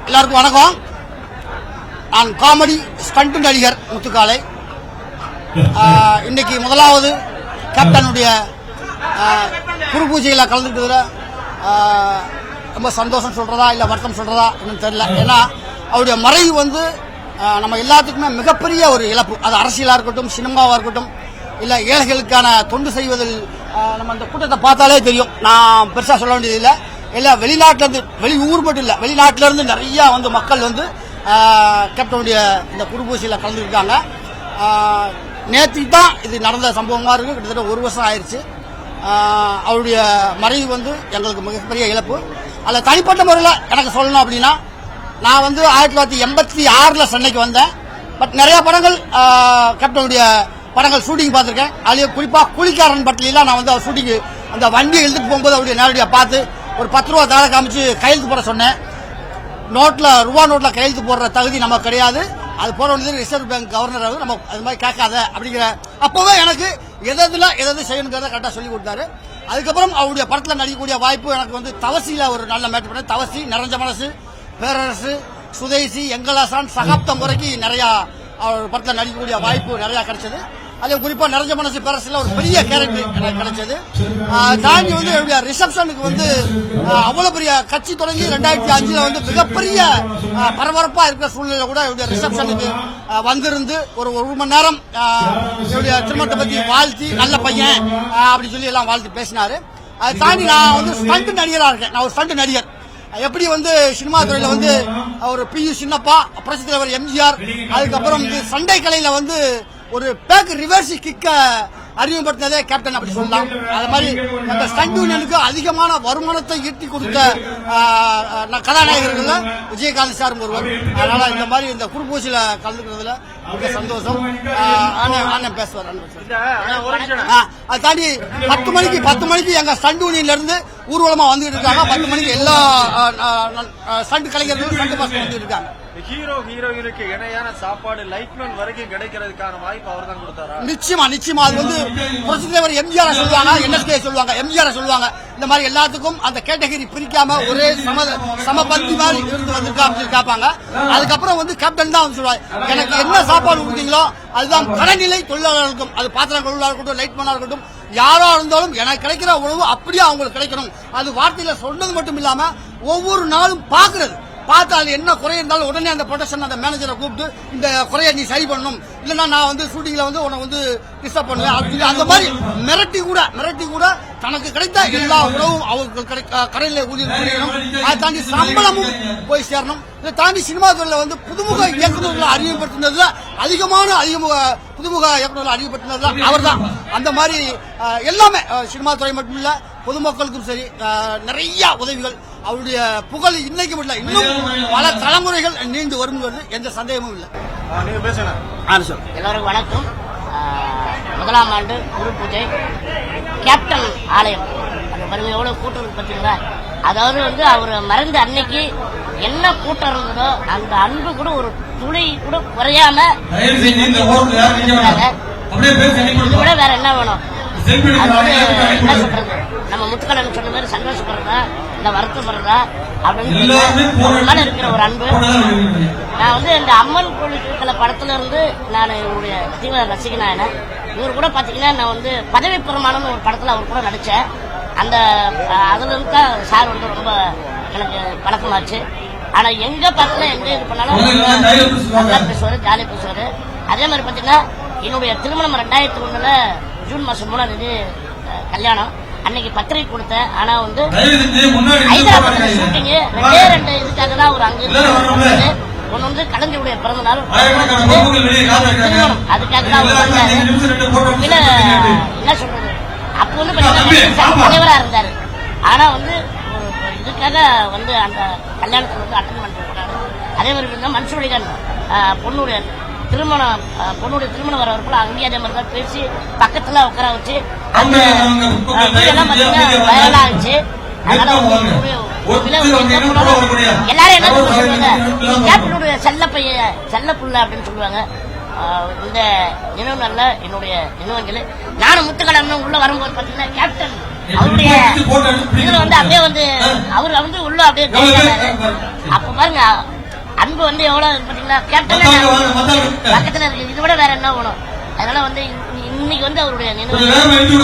எல்லாருக்கும் வணக்கம். நான் காமெடி ஸ்டண்ட் நடிகர் முத்துக்காலை. இன்னைக்கு முதலாவது கேப்டனுடைய குரு பூஜையில் கலந்துக்கிறதுல ரொம்ப சந்தோஷம் சொல்றதா இல்லை வருத்தம் சொல்றதா என்னன்னு தெரியல. ஏன்னா அவருடைய மறைவு வந்து நம்ம எல்லாத்துக்குமே மிகப்பெரிய ஒரு இழப்பு. அது அரசியலாக இருக்கட்டும், சினிமாவாக இருக்கட்டும், இல்லை ஏழைகளுக்கான தொண்டு செய்வதில் நம்ம அந்த கூட்டத்தை பார்த்தாலே தெரியும். நான் பெருசாக சொல்ல வேண்டியதில்லை. எல்லாம் வெளிநாட்டிலேருந்து, வெளியூர் மட்டும் இல்லை, வெளிநாட்டிலேருந்து நிறையா வந்து மக்கள் வந்து கேப்டனுடைய இந்த குருபூசியில் கலந்துருக்காங்க. நேற்று தான் இது நடந்த சம்பவமாக இருக்குது. கிட்டத்தட்ட 1 வருஷம் ஆயிடுச்சு. அவருடைய மறைவு வந்து எங்களுக்கு மிகப்பெரிய இழப்பு. அதில் தனிப்பட்ட முறையில் எனக்கு சொல்லணும் அப்படின்னா, நான் வந்து 1986 சென்னைக்கு வந்தேன். பட் நிறையா படங்கள் கேப்டனுடைய படங்கள் ஷூட்டிங் பார்த்துருக்கேன். அதுலேயே குறிப்பாக கூலிக்காரன் பட்டியலாம் நான் வந்து அவர் ஷூட்டிங்கு அந்த வண்டியை எழுதிட்டு போகும்போது அவருடைய நேரடியாக பார்த்து ஒரு 10 ரூபா தாழ காமிச்சு கையெழுத்து போட சொன்னேன். ரூபா நோட்டில் கையெழுத்து போடுற தகுதி நமக்கு கிடையாது. அது போட வேண்டியது ரிசர்வ் பேங்க் கவர்னர். நம்ம அது மாதிரி கேட்காத அப்படிங்கிற அப்போவே எனக்கு எதாவது செய்யணுங்கிறத கரெக்டாக சொல்லி கொடுத்தாரு. அதுக்கப்புறம் அவருடைய படத்தில் நடிக்கக்கூடிய வாய்ப்பு எனக்கு வந்து தவசியில் ஒரு நல்ல மேட்ச் பண்ணேன். தவசி, நிறைஞ்ச மனசு, பேரரசு, சுதேசி, எங்கலாசான், சகாப்தம் வரைக்கும் நிறையா அவர் படத்தில் நடிக்கக்கூடிய வாய்ப்பு நிறையா கிடைச்சது. அது குறிப்பாக நிறைஞ்ச மனசு பேரரசில் ஒரு பெரிய கேரக்டர் எனக்கு கிடைச்சது. தாண்டி வந்து என்னுடைய ரிசப்ஷனுக்கு வந்து அவ்வளோ பெரிய கட்சி தொடங்கி 2005 வந்து மிகப்பெரிய பரபரப்பாக இருக்கிற சூழ்நிலை கூட என்னுடைய ரிசப்ஷனுக்கு வந்திருந்து ஒரு 1 மணி நேரம் என்னுடைய திருமணத்தை பற்றி வாழ்த்தி, நல்ல பையன் அப்படின்னு சொல்லி எல்லாம் வாழ்த்து பேசினாரு. அதை தாண்டி நான் வந்து ஸ்டண்ட் நடிகராக இருக்கேன். நான் ஒரு ஸ்டண்ட் நடிகர். எப்படி வந்து சினிமா துறையில் வந்து ஒரு PU சின்னப்பா, புரட்சி தலைவர் MGR, அதுக்கப்புறம் வந்து சண்டை கலையில வந்து ஒரு பேக் ரிவர்ஸ் கிக்க அறிமுகப்படுத்தினதே கேப்டன் அப்படி சொல்லலாம். அது மாதிரி அந்த ஸ்டண்ட் யூனியனுக்கு அதிகமான வருமானத்தை ஈட்டி கொடுத்த கதாநாயகர்கள் விஜயகாந்த் சார் ஒருவர். அதனால இந்த மாதிரி இந்த குருபூசியில கலந்துக்கிறதுல மிக சந்தோஷம். பேசுவார். அதை தாண்டி 10 மணிக்கு எங்க ஸ்டண்ட் யூனியன்ல இருந்து ஊர்வலமா வந்துட்டு இருக்காங்க. 10 மணிக்கு எல்லா ஸ்டண்ட் கலைஞர்களும் ஸ்டண்ட் மாஸ்டர் வந்துட்டு இருக்காங்க. ஹீரோயினுக்கு இணையான சாப்பாடு லைட்மேன் வரைக்கும் கிடைக்கிறதுக்கான வாய்ப்பு அவர் தான் கொடுத்தாரா? நிச்சயமா அது வந்து புரட்சி தலைவர் MGR சொல்லுவாங்க, NSK சொல்லுவாங்க, MGR சொல்லுவாங்க. இந்த மாதிரி எல்லாத்துக்கும் அந்த கேட்டகரி பிரிக்காம ஒரே சமபந்தி மாதிரி இருந்து வந்திருக்கா அப்படின்னு கேட்பாங்க. அதுக்கப்புறம் வந்து கேப்டன் தான் வந்து சொல்லுவாங்க, எனக்கு என்ன சாப்பாடு கொடுத்தீங்களோ அதுதான் கடநிலை தொழிலாளர்களுக்கும், அது பாத்திரம் தொழிலாளர் இருக்கட்டும், லைட்மேனா இருக்கட்டும், யாரா இருந்தாலும் எனக்கு கிடைக்கிற உணவு அப்படியே அவங்களுக்கு கிடைக்கணும். அது வார்த்தையில சொன்னது மட்டும் இல்லாம ஒவ்வொரு நாளும் பார்த்து அது என்ன குறை இருந்தாலும் உடனே அந்த ப்ரொடக்ஷன் அந்த மேனேஜரை கூப்பிட்டு இந்த குறையை நீ சரி பண்ணணும், இல்லைன்னா நான் வந்து ஷூட்டிங்ல வந்து உன்னை வந்து டிஸ்டர்ப் பண்ணுவேன் அப்படின்னு அந்த மாதிரி மிரட்டி கூட தனக்கு கிடைத்த எல்லா உணவும் அவருக்கு கடையில் ஊழியணும். அதை தாண்டி சம்பளமும் போய் சேரணும். இதை தாண்டி சினிமா துறையில் வந்து புதுமுக இயக்குநர்களை அறிமுகப்படுத்தினதுல புதுமுக இயக்குநர்களை அறிமுகப்படுத்தினதுல அவர் தான். அந்த மாதிரி எல்லாமே சினிமா துறை மட்டும் இல்ல, பொதுமக்களுக்கும் சரி நிறைய உதவிகள். அவருடைய புகழ் இன்னைக்கு மட்டும் இல்ல, இன்னும் பல தலைமுறைகள் நீண்டு வருங்கிறது எந்த சந்தேகமும் இல்லை. எல்லோருக்கும் வணக்கம். 1ஆம் ஆண்டு குரு பூஜை கேப்டன் ஆலயம் அந்த பாருங்க எவ்வளவு கூட்டம் இருக்கு பார்த்தீங்களா. அதாவது வந்து அவர் மறைந்த அன்னைக்கு என்ன கூட்டம் இருந்ததோ அந்த அன்பு கூட ஒரு துளி கூட குறையாம விட வேற என்ன வேணும். அது என்ன சொல்றது, நம்ம முத்துக்கலன் சொன்ன மாதிரி சந்தோஷப்படுறதா இல்ல வருத்தப்படுறதா அப்படின்னு இருக்கிற ஒரு அன்பு. நான் வந்து இந்த அம்மன் கோயில் படத்துல இருந்து நான் இவருடைய தீவிர ரசிகனான இவர் கூட பாத்தீங்கன்னா நான் வந்து பதவி பிரமாணம்னு ஒரு படத்துல அவர் கூட நடிச்சேன். அதுல இருந்து தான் சார் வந்து ரொம்ப எனக்கு பழக்கமாச்சு. ஆனா எங்க பார்த்தாலும் எங்க இது பண்ணாலும் நல்லா பேசுவாரு, ஜாலியா பேசுவாரு. அதே மாதிரி பாத்தீங்கன்னா என்னுடைய திருமணம் 2001 ஜூன் மாசம் 3ஆம் தேதி கல்யாணம். அன்னைக்கு பத்திரிகை கொடுத்தேன். ஆனா வந்து ஹைதராபாத்ல ஷூட்டிங் 2 இதுக்காக தான் ஒரு அங்க ஒன்னு வந்து கலைஞருடைய பிறந்த நாள் திருமணம், அதுக்காக தான் என்ன சொல்றது அப்ப வந்து தலைவரா இருந்தாரு. ஆனா வந்து இதுக்காக வந்து அந்த கல்யாணத்துல வந்து அட்டன் பண்ணிட்டு போனாரு. அதே மாதிரி மன்சூரிகன் பொண்ணுடைய திருமணம் வரவருக்குள்ள அங்கேயே அதே மாதிரி தான் பேசி பக்கத்துல உட்கார வச்சு அந்த எல்லாம் பாத்தீங்கன்னா வைரலா ஆச்சு. அதனால எல்லாரும் என்ன சொல்லுவாங்க, கேப்டனுடைய செல்ல புள்ள அப்படின்னு சொல்லுவாங்க. இந்த நினைவு நல்ல என்னுடைய நினைவுகள். நானும் முத்துக்கலன் உள்ள வரும்போது பாத்தீங்கன்னா கேப்டன் அவருடைய இதுல வந்து அப்படியே வந்து அவர் வந்து உள்ள அப்படியே அப்ப பாருங்க அன்பு வந்து எவ்வளவு பாத்தீங்களா கேப்டன் பக்கத்துல இருக்கு. இதை விட வேற என்ன வேணும்? அதனால வந்து இன்னைக்கு வந்து அவருடைய நினைவு